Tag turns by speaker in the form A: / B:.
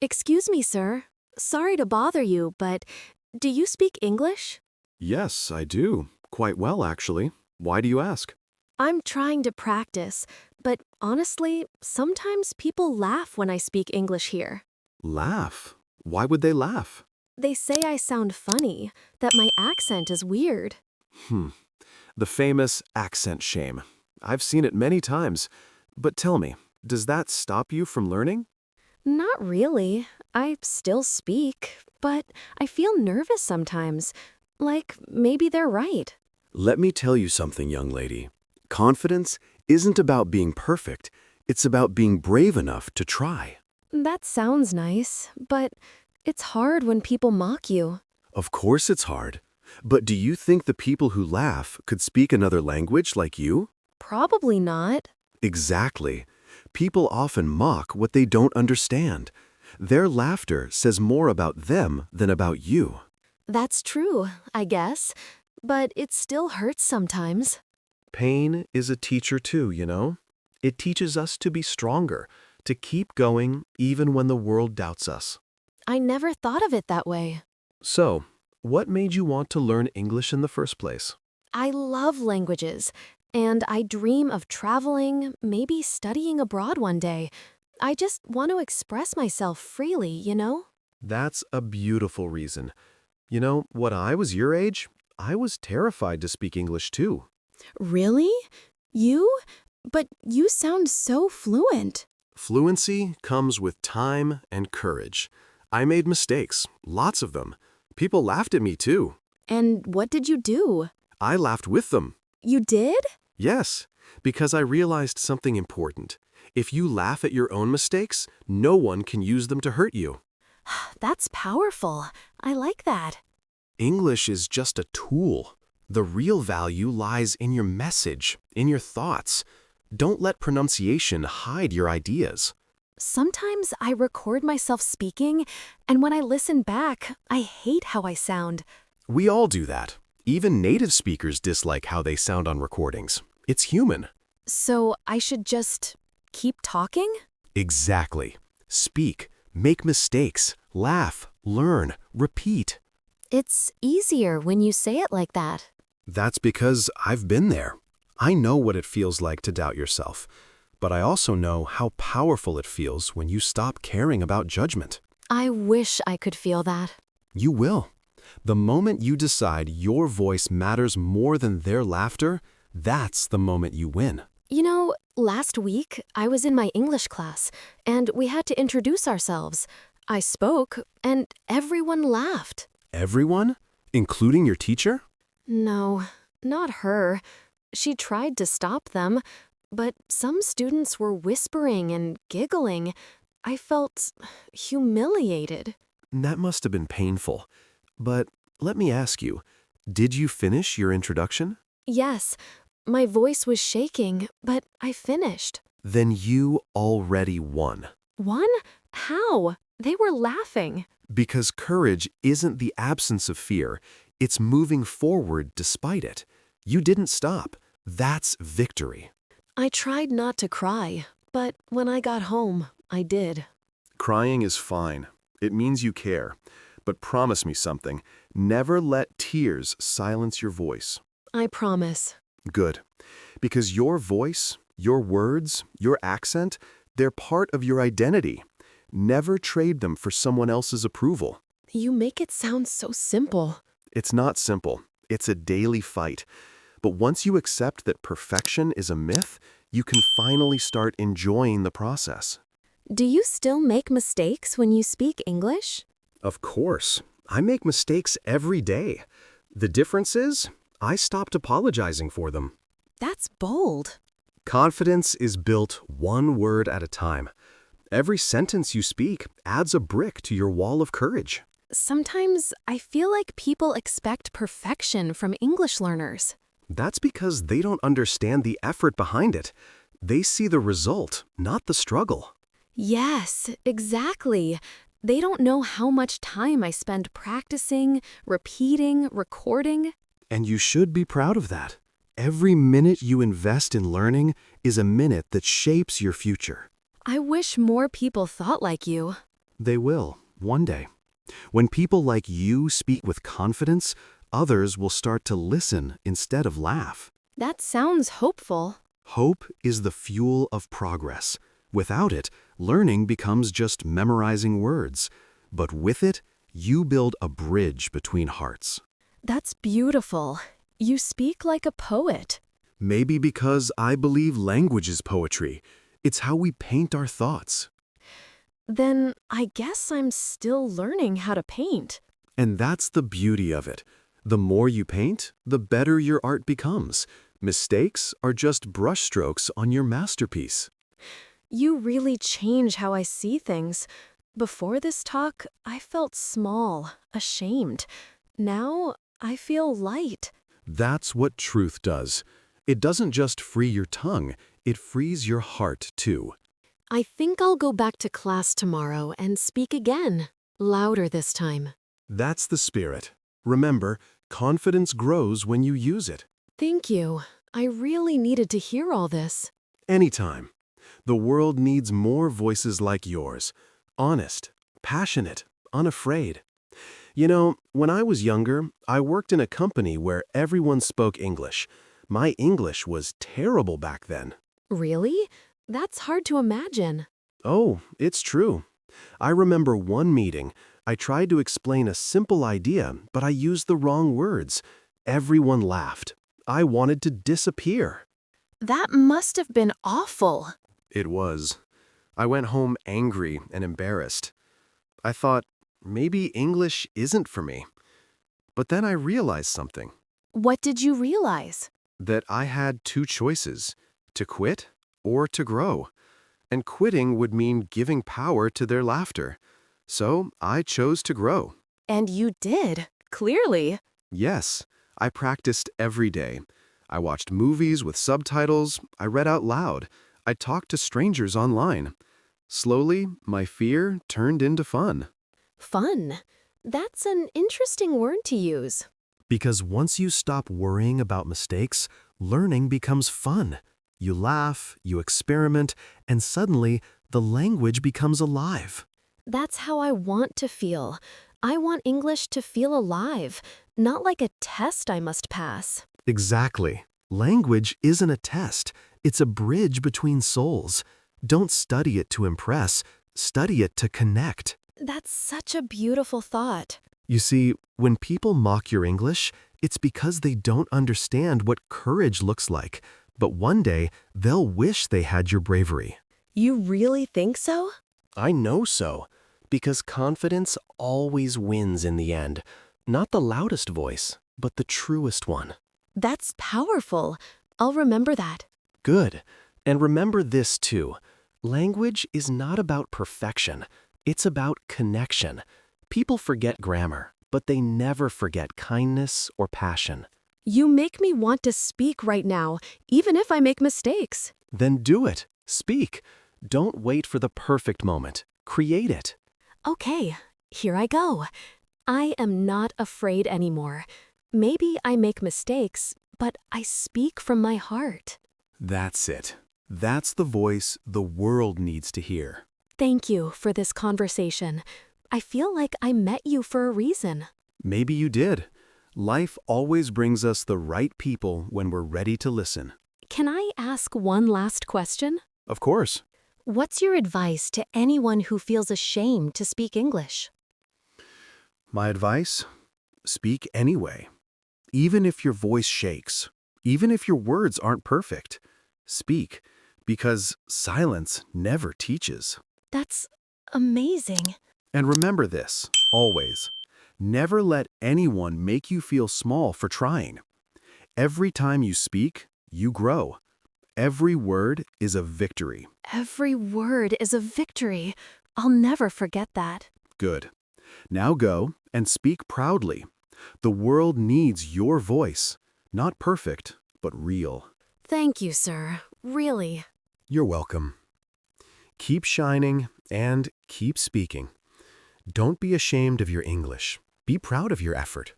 A: Excuse me, sir. Sorry to bother you, but do you speak English?
B: Yes, I do. Quite well, actually. Why do you ask?
A: I'm trying to practice, but honestly, sometimes people laugh when I speak English here.
B: Laugh? Why would they laugh?
A: They say I sound funny, that my accent is weird.
B: Hmm. The famous accent shame. I've seen it many times. But tell me, does that stop you from learning?
A: Not really. I still speak, but I feel nervous sometimes. Like maybe they're right.
B: Let me tell you something, young lady. Confidence isn't about being perfect. It's about being brave enough to try.
A: That sounds nice, but it's hard when people mock you.
B: Of course it's hard. But do you think the people who laugh could speak another language like you?
A: Probably not.
B: Exactly. People often mock what they don't understand. Their laughter says more about them than about you.
A: That's true, I guess, but it still hurts sometimes.
B: Pain is a teacher too, you know? It teaches us to be stronger, to keep going even when the world doubts us.
A: I never thought of it that way.
B: So, what made you want to learn English in the first place?
A: I love languages, and I dream of traveling, maybe studying abroad one day. I just want to express myself freely, you know?
B: That's a beautiful reason. You know, when I was your age, I was terrified to speak English too.
A: Really? You? But you sound so fluent.
B: Fluency comes with time and courage. I made mistakes, lots of them. People laughed at me too.
A: And what did you do?
B: I laughed with them.
A: You did?
B: Yes, because I realized something important. If you laugh at your own mistakes, no one can use them to hurt you.
A: That's powerful. I like that.
B: English is just a tool. The real value lies in your message, in your thoughts. Don't let pronunciation hide your ideas.
A: Sometimes I record myself speaking, and when I listen back, I hate how I sound.
B: We all do that. Even native speakers dislike how they sound on recordings. It's human.
A: So I should just keep talking?
B: Exactly. Speak, make mistakes, laugh, learn, repeat.
A: It's easier when you say it like that.
B: That's because I've been there. I know what it feels like to doubt yourself, but I also know how powerful it feels when you stop caring about judgment.
A: I wish I could feel that.
B: You will. The moment you decide your voice matters more than their laughter, that's the moment you win.
A: You know, last week I was in my English class, and we had to introduce ourselves. I spoke, and everyone laughed.
B: Everyone? Including your teacher?
A: No, not her. She tried to stop them, but some students were whispering and giggling. I felt humiliated.
B: That must have been painful. But let me ask you, did you finish your introduction?
A: Yes, my voice was shaking, but I finished.
B: Then you already won.
A: Won? How? They were laughing.
B: Because courage isn't the absence of fear, it's moving forward despite it. You didn't stop. That's victory.
A: I tried not to cry, but when I got home, I did.
B: Crying is fine. It means you care. But promise me something. Never let tears silence your voice.
A: I promise.
B: Good. Because your voice, your words, your accent, they're part of your identity. Never trade them for someone else's approval.
A: You make it sound so simple.
B: It's not simple. It's a daily fight. But once you accept that perfection is a myth, you can finally start enjoying the process.
A: Do you still make mistakes when you speak English?
B: Of course. I make mistakes every day. The difference is, I stopped apologizing for them.
A: That's bold.
B: Confidence is built one word at a time. Every sentence you speak adds a brick to your wall of courage.
A: Sometimes I feel like people expect perfection from English learners.
B: That's because they don't understand the effort behind it. They see the result, not the struggle.
A: Yes, exactly. They don't know how much time I spend practicing, repeating, recording.
B: And you should be proud of that. Every minute you invest in learning is a minute that shapes your future.
A: I wish more people thought like you.
B: They will, one day. When people like you speak with confidence, others will start to listen instead of laugh.
A: That sounds hopeful.
B: Hope is the fuel of progress. Without it, learning becomes just memorizing words. But with it, you build a bridge between hearts.
A: That's beautiful. You speak like a poet.
B: Maybe because I believe language is poetry. It's how we paint our thoughts.
A: Then I guess I'm still learning how to paint.
B: And that's the beauty of it. The more you paint, the better your art becomes. Mistakes are just brushstrokes on your masterpiece.
A: You really change how I see things. Before this talk, I felt small, ashamed. Now, I feel light.
B: That's what truth does. It doesn't just free your tongue, it frees your heart too.
A: I think I'll go back to class tomorrow and speak again, louder this time.
B: That's the spirit. Remember, confidence grows when you use it.
A: Thank you. I really needed to hear all this.
B: Anytime. The world needs more voices like yours. Honest, passionate, unafraid. You know, when I was younger, I worked in a company where everyone spoke English. My English was terrible back then.
A: Really? That's hard to imagine.
B: Oh, it's true. I remember one meeting. I tried to explain a simple idea, but I used the wrong words. Everyone laughed. I wanted to disappear.
A: That must have been awful.
B: It was. I went home angry and embarrassed. I thought, maybe English isn't for me. But then I realized something.
A: What did you realize?
B: That I had two choices, to quit or to grow. And quitting would mean giving power to their laughter. So I chose to grow.
A: And you did, clearly.
B: Yes, I practiced every day. I watched movies with subtitles, I read out loud, I talked to strangers online. Slowly, my fear turned into fun.
A: Fun. That's an interesting word to use.
B: Because once you stop worrying about mistakes, learning becomes fun. You laugh, you experiment, and suddenly the language becomes alive.
A: That's how I want to feel. I want English to feel alive, not like a test I must pass.
B: Exactly. Language isn't a test. It's a bridge between souls. Don't study it to impress. Study it to connect.
A: That's such a beautiful thought.
B: You see, when people mock your English, it's because they don't understand what courage looks like. But one day, they'll wish they had your bravery.
A: You really think so?
B: I know so. Because confidence always wins in the end. Not the loudest voice, but the truest one.
A: That's powerful. I'll remember that.
B: Good. And remember this too. Language is not about perfection. It's about connection. People forget grammar, but they never forget kindness or passion.
A: You make me want to speak right now, even if I make mistakes.
B: Then do it. Speak. Don't wait for the perfect moment. Create it.
A: Okay, here I go. I am not afraid anymore. Maybe I make mistakes, but I speak from my heart.
B: That's it. That's the voice the world needs to hear.
A: Thank you for this conversation. I feel like I met you for a reason.
B: Maybe you did. Life always brings us the right people when we're ready to listen.
A: Can I ask one last question?
B: Of course.
A: What's your advice to anyone who feels ashamed to speak English?
B: My advice? Speak anyway. Even if your voice shakes, even if your words aren't perfect, speak, because silence never teaches.
A: That's amazing.
B: And remember this, always. Never let anyone make you feel small for trying. Every time you speak, you grow. Every word is a victory.
A: Every word is a victory. I'll never forget that.
B: Good. Now go and speak proudly. The world needs your voice. Not perfect, but real.
A: Thank you, sir. Really.
B: You're welcome. Keep shining and keep speaking. Don't be ashamed of your English. Be proud of your effort.